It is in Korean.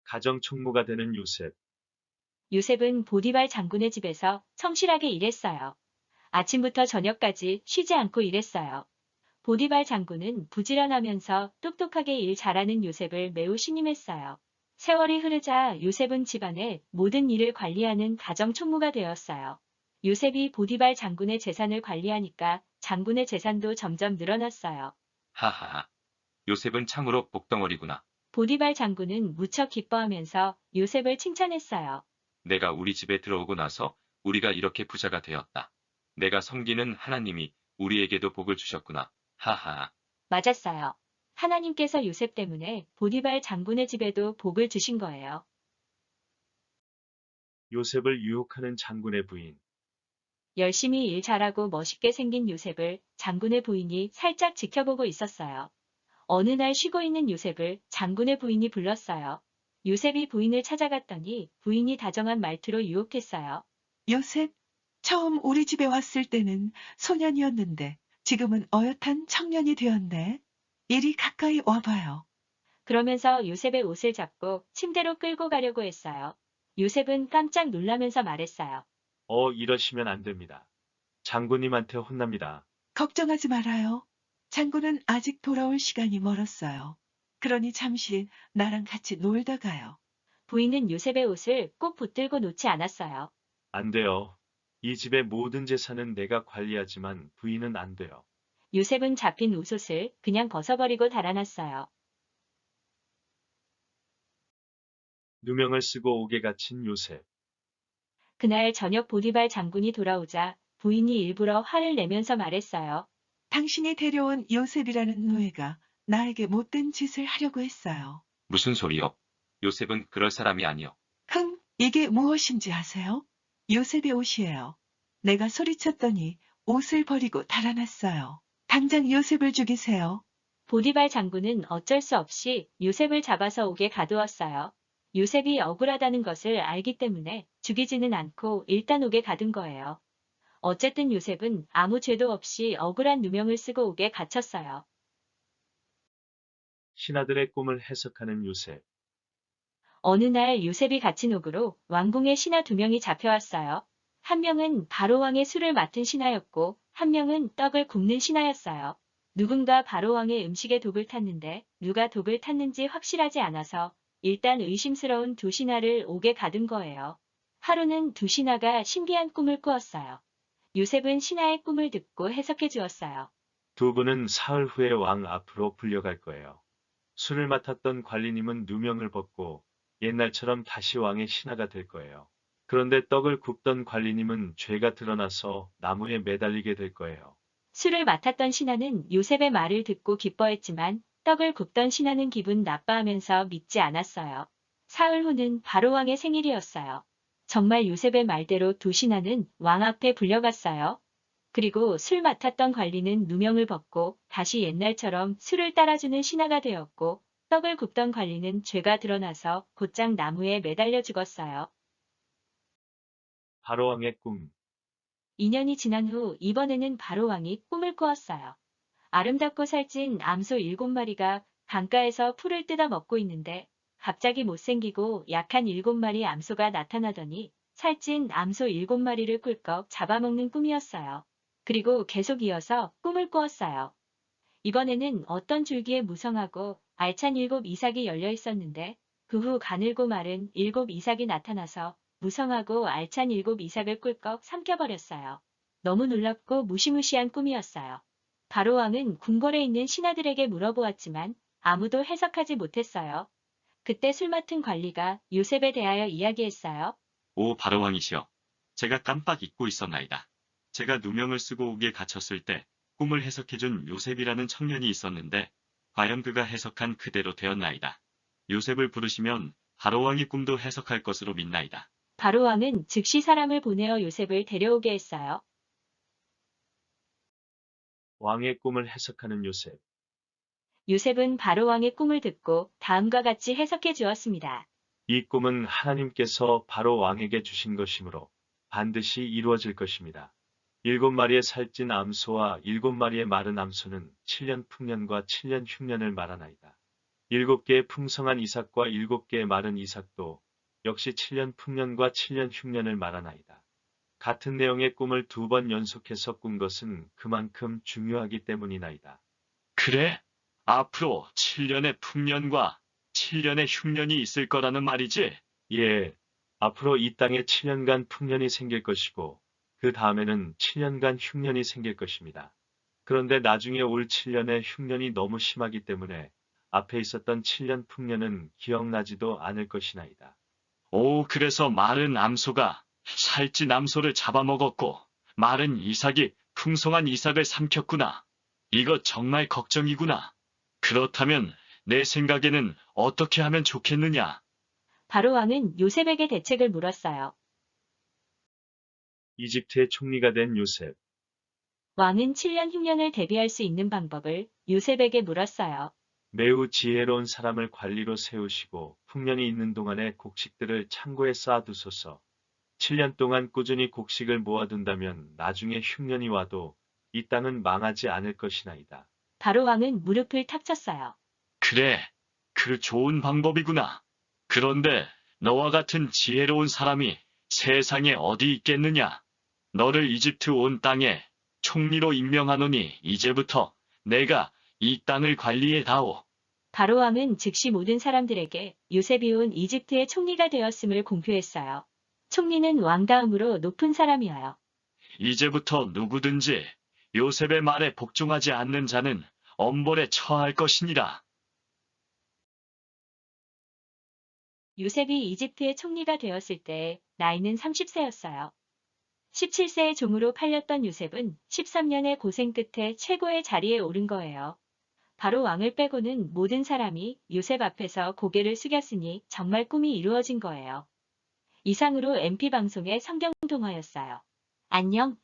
가정 총무가 되는 요셉. 요셉은 보디발 장군의 집에서 성실하게 일했어요. 아침부터 저녁까지 쉬지 않고 일했어요. 보디발 장군은 부지런하면서 똑똑하게 일 잘하는 요셉을 매우 신임했어요. 세월이 흐르자 요셉은 집안의 모든 일을 관리하는 가정 총무가 되었어요. 요셉이 보디발 장군의 재산을 관리하니까 장군의 재산도 점점 늘어났어요. 하하하. 요셉은 참으로 복덩어리구나. 보디발 장군은 무척 기뻐하면서 요셉을 칭찬했어요. 내가 우리 집에 들어오고 나서 우리가 이렇게 부자가 되었다. 내가 섬기는 하나님이 우리에게도 복을 주셨구나. 하하. 맞았어요. 하나님께서 요셉 때문에 보디발 장군의 집에도 복을 주신 거예요. 요셉을 유혹하는 장군의 부인. 열심히 일 잘하고 멋있게 생긴 요셉을 장군의 부인이 살짝 지켜보고 있었어요. 어느 날 쉬고 있는 요셉을 장군의 부인이 불렀어요. 요셉이 부인을 찾아갔더니 부인이 다정한 말투로 유혹했어요. 요셉, 처음 우리 집에 왔을 때는 소년이었는데 지금은 어엿한 청년이 되었네. 이리 가까이 와봐요. 그러면서 요셉의 옷을 잡고 침대로 끌고 가려고 했어요. 요셉은 깜짝 놀라면서 말했어요. 이러시면 안 됩니다. 장군님한테 혼납니다. 걱정하지 말아요. 장군은 아직 돌아올 시간이 멀었어요. 그러니 잠시 나랑 같이 놀다 가요. 부인은 요셉의 옷을 꼭 붙들고 놓지 않았어요. 안 돼요. 이 집의 모든 재산은 내가 관리하지만 부인은 안 돼요. 요셉은 잡힌 옷을 그냥 벗어버리고 달아났어요. 누명을 쓰고 옥에 갇힌 요셉. 그날 저녁 보디발 장군이 돌아오자 부인이 일부러 화를 내면서 말했어요. 당신이 데려온 요셉이라는 노예가 나에게 못된 짓을 하려고 했어요. 무슨 소리요? 요셉은 그럴 사람이 아니요. 이게 무엇인지 아세요? 요셉의 옷이에요. 내가 소리쳤더니 옷을 버리고 달아났어요. 당장 요셉을 죽이세요. 보디발 장군은 어쩔 수 없이 요셉을 잡아서 옥에 가두었어요. 요셉이 억울하다는 것을 알기 때문에 죽이지는 않고 일단 옥에 가둔 거예요. 어쨌든 요셉은 아무 죄도 없이 억울한 누명을 쓰고 옥에 갇혔어요. 신하들의 꿈을 해석하는 요셉. 어느 날 요셉이 갇힌 옥으로 왕궁의 신하 두 명이 잡혀왔어요. 한 명은 바로왕의 술을 맡은 신하였고 한 명은 떡을 굽는 신하였어요. 누군가 바로왕의 음식에 독을 탔는데 누가 독을 탔는지 확실하지 않아서 일단 의심스러운 두 신하를 옥에 가둔 거예요. 하루는 두 신하가 신기한 꿈을 꾸었어요. 요셉은 신하의 꿈을 듣고 해석해 주었어요. 두 분은 사흘 후에 왕 앞으로 불려갈 거예요. 술을 맡았던 관리님은 누명을 벗고 옛날처럼 다시 왕의 신하가 될 거예요. 그런데 떡을 굽던 관리님은 죄가 드러나서 나무에 매달리게 될 거예요. 술을 맡았던 신하는 요셉의 말을 듣고 기뻐했지만 떡을 굽던 신하는 기분 나빠하면서 믿지 않았어요. 사흘 후는 바로왕의 생일이었어요. 정말 요셉의 말대로 두 신하는 왕 앞에 불려갔어요. 그리고 술 맡았던 관리는 누명을 벗고 다시 옛날처럼 술을 따라주는 신하가 되었고 떡을 굽던 관리는 죄가 드러나서 곧장 나무에 매달려 죽었어요. 바로왕의 꿈. 2년이 지난 후 이번에는 바로왕이 꿈을 꾸었어요. 아름답고 살찐 암소 7마리가 강가에서 풀을 뜯어 먹고 있는데 갑자기 못생기고 약한 7마리 암소가 나타나더니 살찐 암소 7마리를 꿀꺽 잡아먹는 꿈이었어요. 그리고 계속 이어서 꿈을 꾸었어요. 이번에는 어떤 줄기에 무성하고 알찬 7이삭이 열려 있었는데 그 후 가늘고 마른 7이삭이 나타나서 무성하고 알찬 7이삭을 꿀꺽 삼켜버렸어요. 너무 놀랍고 무시무시한 꿈이었어요. 바로왕은 궁궐에 있는 신하들에게 물어보았지만 아무도 해석하지 못했어요. 그때 술 맡은 관리가 요셉에 대하여 이야기했어요. 오 바로왕이시여. 제가 깜빡 잊고 있었나이다. 제가 누명을 쓰고 옥에 갇혔을 때 꿈을 해석해준 요셉이라는 청년이 있었는데 과연 그가 해석한 그대로 되었나이다. 요셉을 부르시면 바로왕의 꿈도 해석할 것으로 믿나이다. 바로왕은 즉시 사람을 보내어 요셉을 데려오게 했어요. 왕의 꿈을 해석하는 요셉. 요셉은 바로왕의 꿈을 듣고 다음과 같이 해석해 주었습니다. 이 꿈은 하나님께서 바로 왕에게 주신 것이므로 반드시 이루어질 것입니다. 7마리의 살찐 암소와 7마리의 마른 암소는 7년 풍년과 7년 흉년을 말하나이다. 7개의 풍성한 이삭과 7개의 마른 이삭도 역시 7년 풍년과 7년 흉년을 말하나이다. 같은 내용의 꿈을 2번 연속해서 꾼 것은 그만큼 중요하기 때문이나이다. 그래? 앞으로 7년의 풍년과 7년의 흉년이 있을 거라는 말이지? 예, 앞으로 이 땅에 7년간 풍년이 생길 것이고 그 다음에는 7년간 흉년이 생길 것입니다. 그런데 나중에 올 7년의 흉년이 너무 심하기 때문에 앞에 있었던 7년 풍년은 기억나지도 않을 것이나이다. 오, 그래서 마른 암소가 살찐 암소를 잡아먹었고 마른 이삭이 풍성한 이삭을 삼켰구나. 이거 정말 걱정이구나. 그렇다면 내 생각에는 어떻게 하면 좋겠느냐? 바로 왕은 요셉에게 대책을 물었어요. 이집트의 총리가 된 요셉. 왕은 7년 흉년을 대비할 수 있는 방법을 요셉에게 물었어요. 매우 지혜로운 사람을 관리로 세우시고 풍년이 있는 동안에 곡식들을 창고에 쌓아두소서. 7년 동안 꾸준히 곡식을 모아둔다면 나중에 흉년이 와도 이 땅은 망하지 않을 것이나이다. 바로 왕은 무릎을 탁 쳤어요. 그래, 그 좋은 방법이구나. 그런데 너와 같은 지혜로운 사람이 세상에 어디 있겠느냐? 너를 이집트 온 땅에 총리로 임명하노니 이제부터 내가 이 땅을 관리해 다오. 바로 왕은 즉시 모든 사람들에게 요셉이 온 이집트의 총리가 되었음을 공표했어요. 총리는 왕 다음으로 높은 사람이어요. 이제부터 누구든지 요셉의 말에 복종하지 않는 자는 엄벌에 처할 것이니라. 요셉이 이집트의 총리가 되었을 때 나이는 30세였어요. 17세의 종으로 팔렸던 요셉은 13년의 고생 끝에 최고의 자리에 오른 거예요. 바로 왕을 빼고는 모든 사람이 요셉 앞에서 고개를 숙였으니 정말 꿈이 이루어진 거예요. 이상으로 MP 방송의 성경 동화였어요. 안녕.